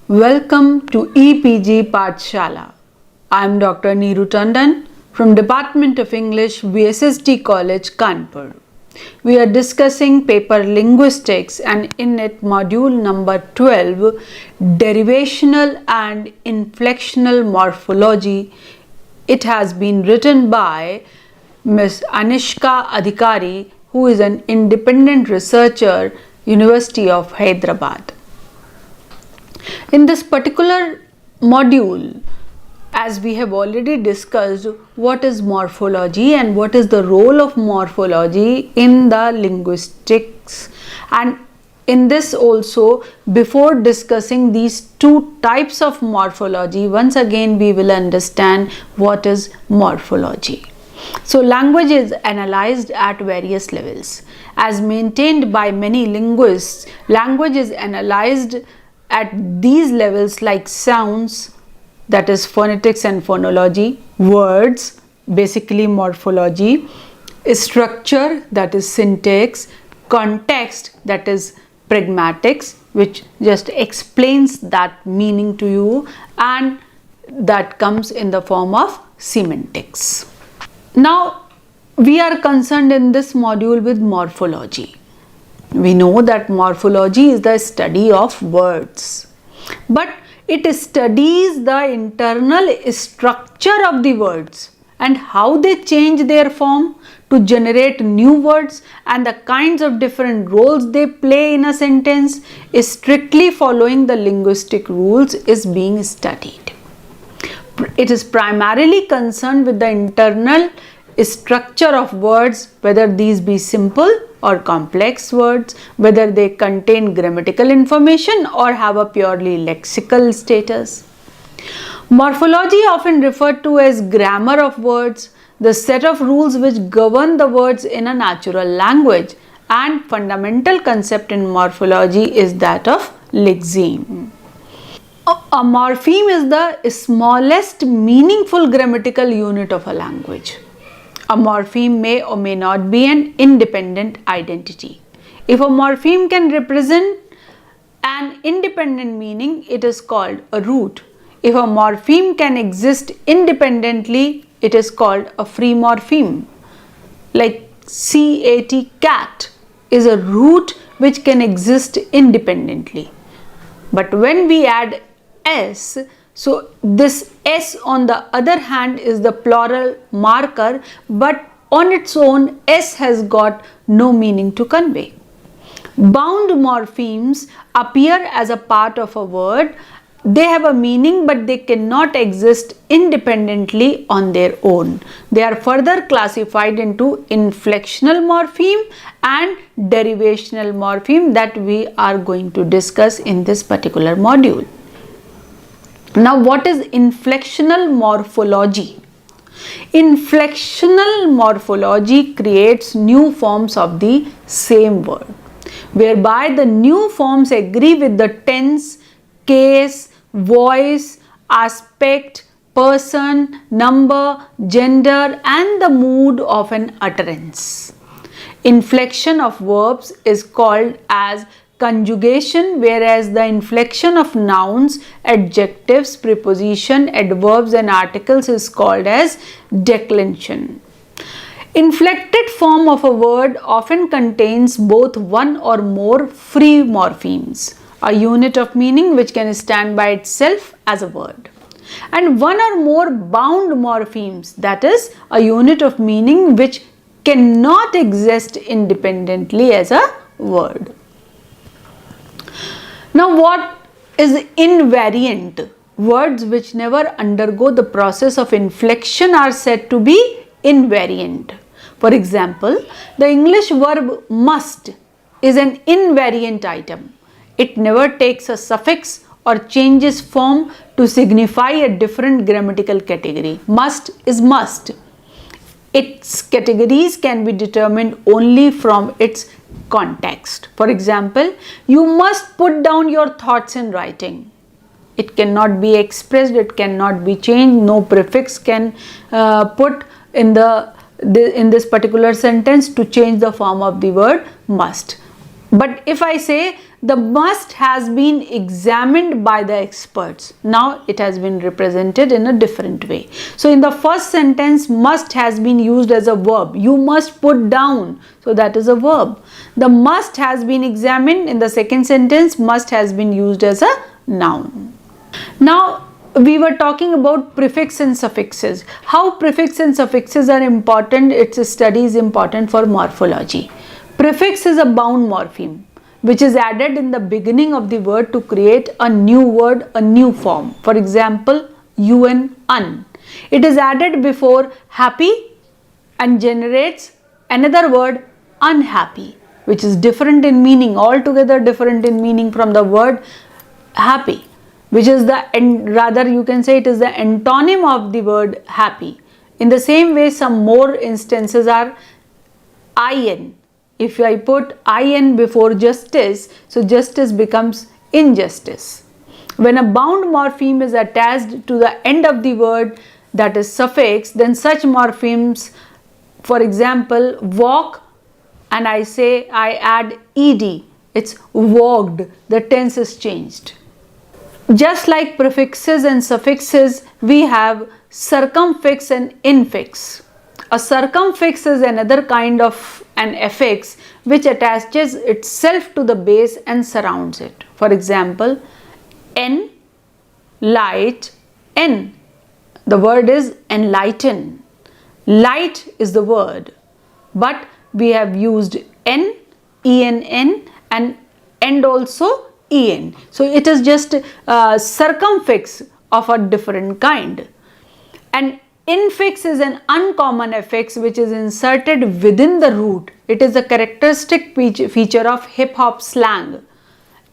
Welcome to EPG Pathshala. I am Dr. Neeru Tandon from Department of English, VSSD College, Kanpur. We are discussing paper Linguistics and in it module number 12, Derivational and Inflectional Morphology. It has been written by Ms. Anishka Adhikari, who is an independent researcher, University of Hyderabad. In this particular module, as we have already discussed what is morphology and what is the role of morphology in the linguistics, and in this also, before discussing these two types of morphology, once again we will understand what is morphology. So language is analyzed at various levels. As maintained by many linguists, language is analyzed at these levels like sounds, that is phonetics and phonology, words, basically morphology, structure, that is syntax, context, that is pragmatics, which just explains that meaning to you, and that comes in the form of semantics. Now we are concerned in this module with morphology. We know that morphology is the study of words, but it studies the internal structure of the words and how they change their form to generate new words, and the kinds of different roles they play in a sentence is strictly following the linguistic rules is being studied. It is primarily concerned with the internal structure of words, whether these be simple or complex words, whether they contain grammatical information or have a purely lexical status. Morphology, often referred to as grammar of words, the set of rules which govern the words in a natural language, and fundamental concept in morphology is that of lexeme. A morpheme is the smallest meaningful grammatical unit of a language. A morpheme may or may not be an independent identity. If a morpheme can represent an independent meaning, it is called a root. If a morpheme can exist independently, it is called a free morpheme. Like cat is a root which can exist independently. But when we add s, so this s on the other hand is the plural marker, but on its own s has got no meaning to convey. Bound morphemes appear as a part of a word. They have a meaning, but they cannot exist independently on their own. They are further classified into inflectional morpheme and derivational morpheme that we are going to discuss in this particular module. Now, what is inflectional morphology? Inflectional morphology creates new forms of the same word, whereby the new forms agree with the tense, case, voice, aspect, person, number, gender, and the mood of an utterance. Inflection of verbs is called as conjugation, whereas the inflection of nouns, adjectives, preposition, adverbs and articles is called as declension. Inflected form of a word often contains both one or more free morphemes, a unit of meaning which can stand by itself as a word, and one or more bound morphemes, that is a unit of meaning which cannot exist independently as a word. Now, what is invariant? Words which never undergo the process of inflection are said to be invariant. For example, the English verb must is an invariant item. It never takes a suffix or changes form to signify a different grammatical category. Must is must. Its categories can be determined only from its context. For example, you must put down your thoughts in writing. It cannot be expressed, it cannot be changed, no prefix can put in this particular sentence to change the form of the word must. But if I say The must has been examined by the experts. Now it has been represented in a different way. So in the first sentence, must has been used as a verb. You must put down. So that is a verb. The must has been examined. In the second sentence, must has been used as a noun. Now we were talking about prefix and suffixes. How prefix and suffixes are important. Its study is important for morphology. Prefix is a bound morpheme which is added in the beginning of the word to create a new word, a new form. For example, un. It is added before happy and generates another word, unhappy, which is different in meaning, altogether different in meaning from the word happy, which is rather you can say it is the antonym of the word happy. In the same way, some more instances are in. If I put in before justice, so justice becomes injustice. When a bound morpheme is attached to the end of the word, that is suffix, then such morphemes, for example, walk, and I add ed, it's walked, the tense is changed. Just like prefixes and suffixes, we have circumfix and infix. A circumfix is another kind of an affix which attaches itself to the base and surrounds it. For example, light, the word is enlighten. Light is the word, but we have used enn and end also en. So it is just a circumfix of a different kind. And infix is an uncommon affix which is inserted within the root. It is a characteristic feature of hip hop slang.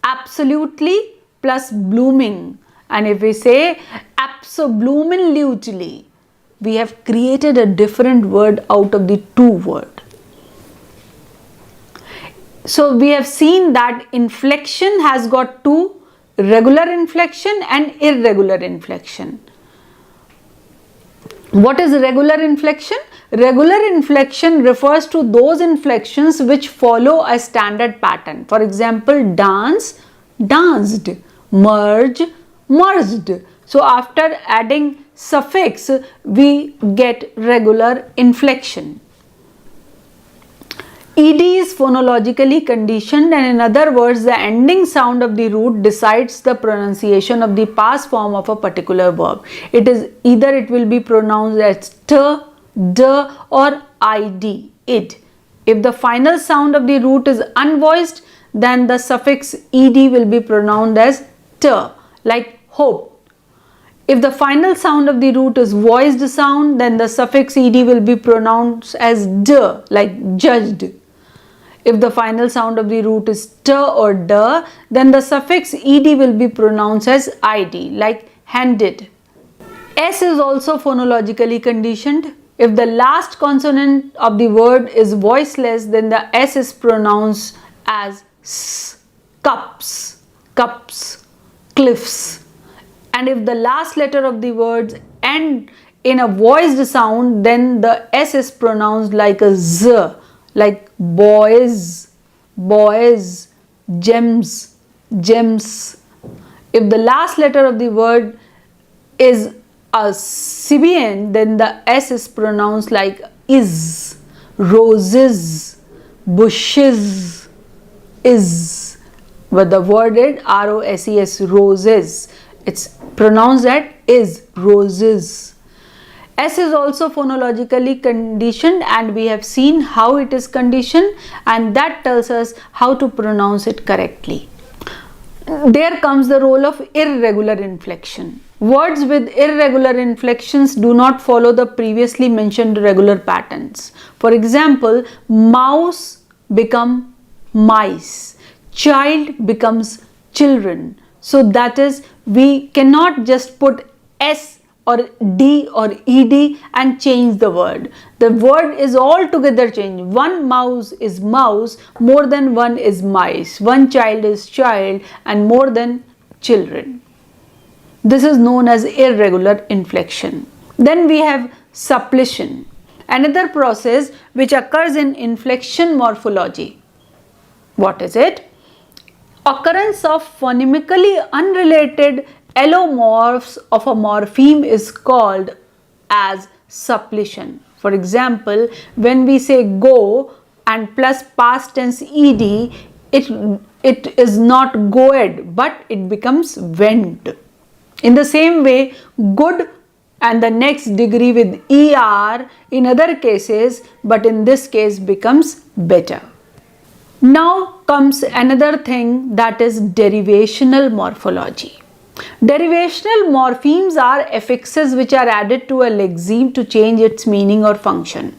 Absolutely plus blooming. And if we say absolutely, we have created a different word out of the two words. So we have seen that inflection has got two, regular inflection and irregular inflection. What is regular inflection? Regular inflection refers to those inflections which follow a standard pattern. For example, dance, danced, merge, merged. So after adding suffix, we get regular inflection. Ed is phonologically conditioned, and in other words, the ending sound of the root decides the pronunciation of the past form of a particular verb. It is either it will be pronounced as t, d or id, id. If the final sound of the root is unvoiced, then the suffix ed will be pronounced as t, like hope. If the final sound of the root is voiced sound, then the suffix ed will be pronounced as d, like judged. If the final sound of the root is t or d, then the suffix ed will be pronounced as id, like handed. S is also phonologically conditioned. If the last consonant of the word is voiceless, then the S is pronounced as s, cups, cups, cliffs. And if the last letter of the words end in a voiced sound, then the S is pronounced like a z, like boys, boys, gems, gems. If the last letter of the word is a Sibian, then the S is pronounced like is, roses, bushes, is. But the word is R-O-S-E-S, roses. It's pronounced as is, roses. S is also phonologically conditioned, and we have seen how it is conditioned, and that tells us how to pronounce it correctly. There comes the role of irregular inflection. Words with irregular inflections do not follow the previously mentioned regular patterns. For example, mouse become mice, child becomes children. So that is, we cannot just put S or D or ED and change the word. The word is altogether changed. One mouse is mouse, more than one is mice. One child is child, and more than children. This is known as irregular inflection. Then we have suppletion, another process which occurs in inflection morphology. What is it? Occurrence of phonemically unrelated allomorphs of a morpheme is called as suppletion. For example, when we say go and plus past tense ed, it is not goed but it becomes went. In the same way, good and the next degree with er in other cases, but in this case becomes better. Now comes another thing, that is derivational morphology. Derivational morphemes are affixes which are added to a lexeme to change its meaning or function.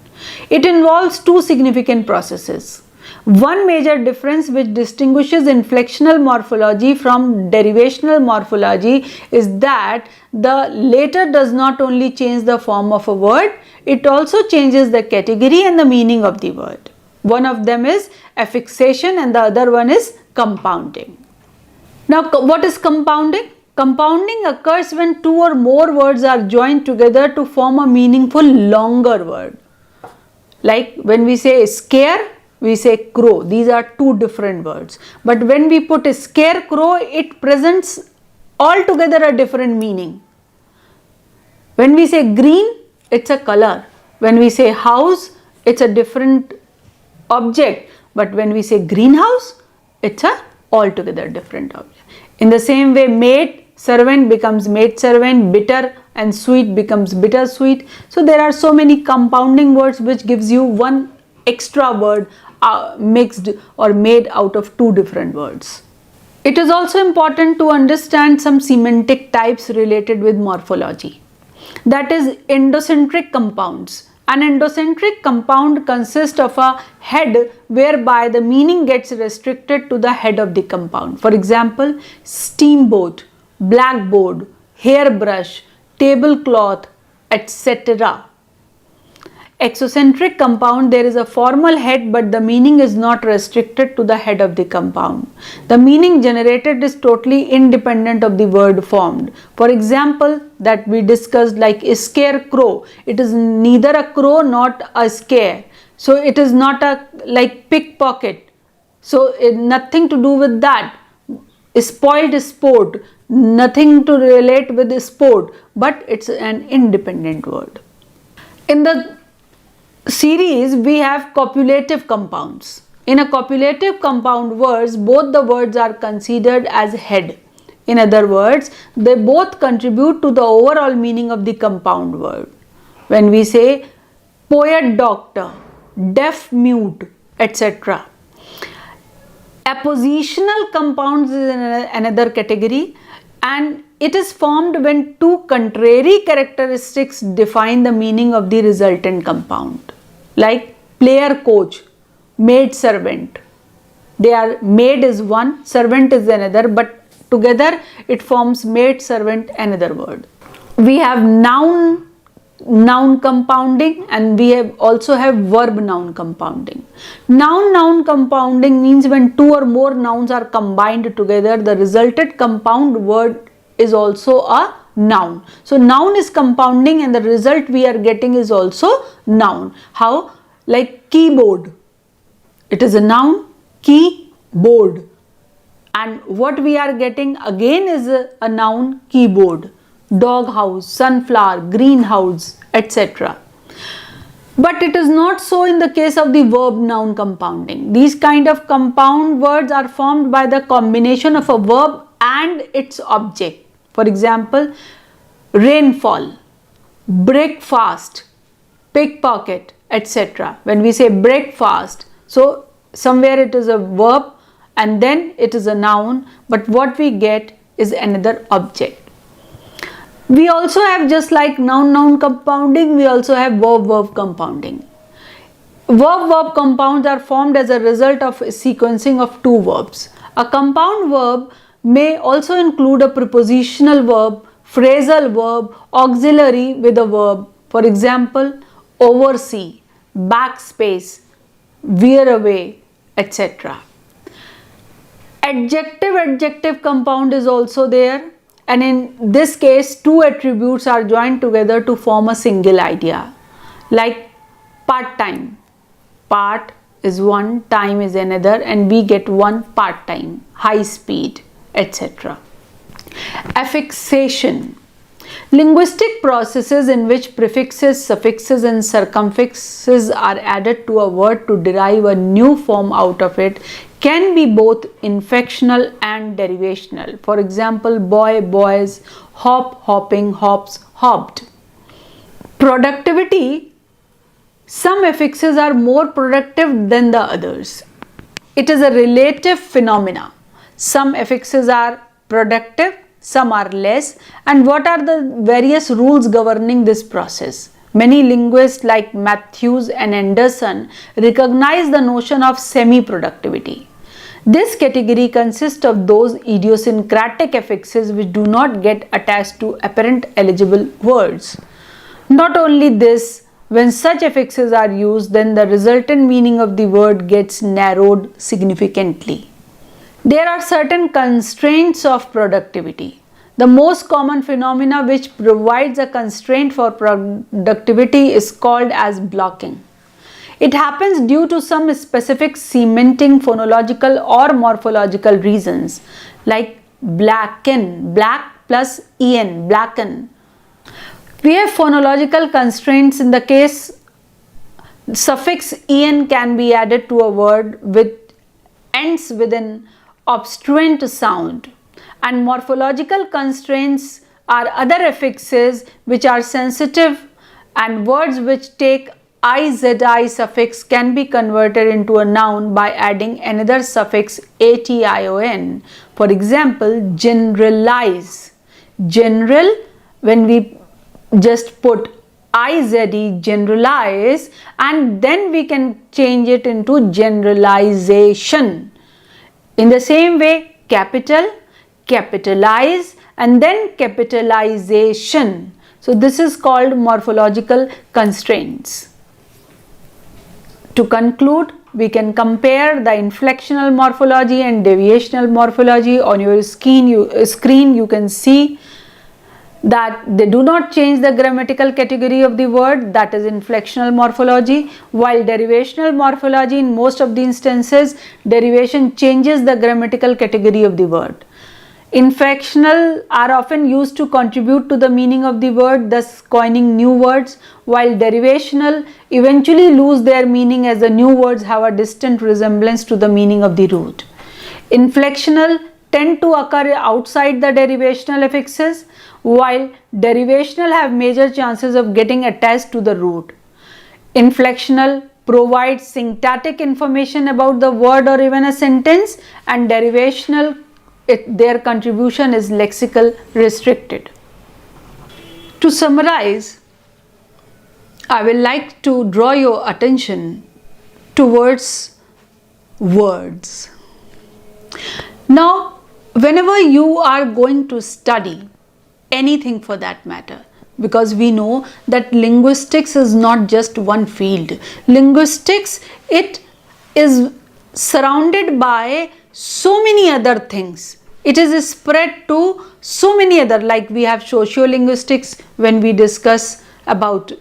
It involves two significant processes. One major difference which distinguishes inflectional morphology from derivational morphology is that the latter does not only change the form of a word, it also changes the category and the meaning of the word. One of them is affixation and the other one is compounding. Now, what is compounding? Compounding occurs when two or more words are joined together to form a meaningful longer word. Like when we say scare, we say crow. These are two different words. But when we put a scarecrow, it presents altogether a different meaning. When we say green, it's a color. When we say house, it's a different object. But when we say greenhouse, it's a altogether different object. In the same way, maid servant becomes maid servant, bitter and sweet becomes bitter sweet. So there are so many compounding words which gives you one extra word mixed or made out of two different words. It is also important to understand some semantic types related with morphology. That is endocentric compounds. An endocentric compound consists of a head whereby the meaning gets restricted to the head of the compound. For example, steamboat, blackboard, hairbrush, tablecloth, etc. Exocentric compound, there is a formal head but the meaning is not restricted to the head of the compound. The meaning generated is totally independent of the word formed. For example, that we discussed like a scarecrow. It is neither a crow not a scare. So it is not a like pickpocket. So nothing to do with that. Spoiled sport, nothing to relate with the sport, but it's an independent word. In the series, we have copulative compounds. In a copulative compound words, both the words are considered as head. In other words, they both contribute to the overall meaning of the compound word. When we say poet doctor, deaf mute, etc. Appositional compounds is another category, and it is formed when two contrary characteristics define the meaning of the resultant compound. Like player coach, maid servant. They are maid is one, servant is another, but together it forms maid servant another word. We have noun compounding and we also have verb noun compounding. Noun compounding means when two or more nouns are combined together, the resulted compound word is also a noun. So noun is compounding and the result we are getting is also noun. How? Like keyboard. It is a noun, keyboard. And what we are getting again is a noun, keyboard. Doghouse, sunflower, greenhouse, etc. But it is not so in the case of the verb noun compounding. These kind of compound words are formed by the combination of a verb and its object. For example, rainfall, breakfast, pickpocket, etc. When we say breakfast, so somewhere it is a verb and then it is a noun, but what we get is another object. We also have, just like noun compounding, we also have verb compounding. Verb compounds are formed as a result of a sequencing of two verbs. A compound verb may also include a prepositional verb, phrasal verb, auxiliary with a verb. For example, oversee, backspace, veer away, etc. Adjective compound is also there, and in this case two attributes are joined together to form a single idea. Like part-time, part is one, time is another, and we get one part time, high speed, etc. Affixation. Linguistic processes in which prefixes, suffixes and circumfixes are added to a word to derive a new form out of it can be both inflectional and derivational. For example, boy, boys, hop, hopping, hops, hopped. Productivity. Some affixes are more productive than the others. It is a relative phenomena. Some affixes are productive, some are less. And what are the various rules governing this process? Many linguists like Matthews and Anderson recognize the notion of semi-productivity. This category consists of those idiosyncratic affixes which do not get attached to apparent eligible words. Not only this, when such affixes are used, then the resultant meaning of the word gets narrowed significantly. There are certain constraints of productivity. The most common phenomena which provides a constraint for productivity is called as blocking. It happens due to some specific semantic, phonological or morphological reasons, like blacken, black plus en, blacken. We have phonological constraints. In the case, suffix en can be added to a word which ends with an obstruent sound, and morphological constraints are other affixes which are sensitive, and words which take izi suffix can be converted into a noun by adding another suffix ation. For example, generalize. General, when we just put ize, generalize, and then we can change it into generalization. In the same way, capital, capitalize, and then capitalization. So this is called morphological constraints. To conclude, we can compare the inflectional morphology and deviational morphology. On your screen you can see that they do not change the grammatical category of the word, that is inflectional morphology, while derivational morphology, in most of the instances, derivation changes the grammatical category of the word. Inflectional are often used to contribute to the meaning of the word, thus coining new words, while derivational eventually lose their meaning as the new words have a distant resemblance to the meaning of the root. Inflectional tend to occur outside the derivational affixes, while derivational have major chances of getting attached to the root. Inflectional provides syntactic information about the word or even a sentence, and derivational, their contribution is lexical restricted. To summarize, I will like to draw your attention towards words. Now, whenever you are going to study anything for that matter, because we know that linguistics is not just one field. Linguistics, it is surrounded by so many other things. It is spread to so many other, like we have sociolinguistics when we discuss about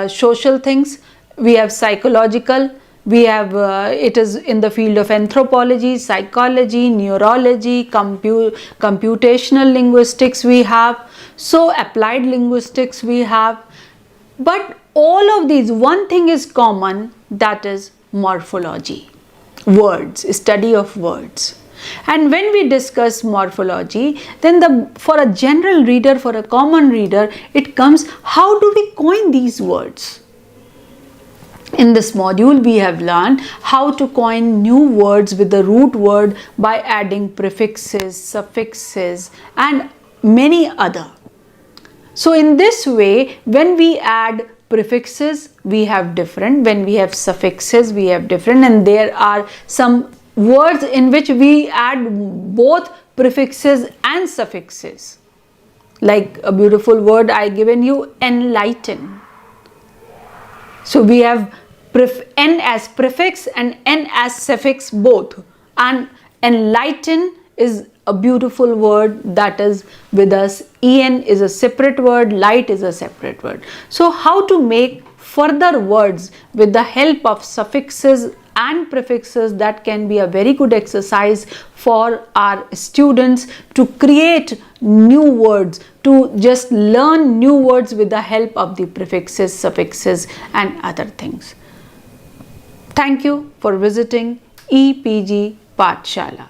social things. We have psychological, we have it is in the field of anthropology, psychology, neurology, computational linguistics we have, so applied linguistics we have. But all of these, one thing is common, that is morphology, words, study of words. And when we discuss morphology, then for a general reader, for a common reader, it comes, how do we coin these words? In this module, we have learned how to coin new words with the root word by adding prefixes, suffixes, and many other. So in this way, when we add prefixes, we have different, when we have suffixes, we have different, and there are some words in which we add both prefixes and suffixes. Like a beautiful word I given you, enlighten. So we have n as prefix and n as suffix both, and enlighten is a beautiful word that is with us. En is a separate word, light is a separate word. So how to make further words with the help of suffixes and prefixes that can be a very good exercise for our students to create new words, to just learn new words with the help of the prefixes, suffixes and other things. Thank you for visiting EPG Pathshala.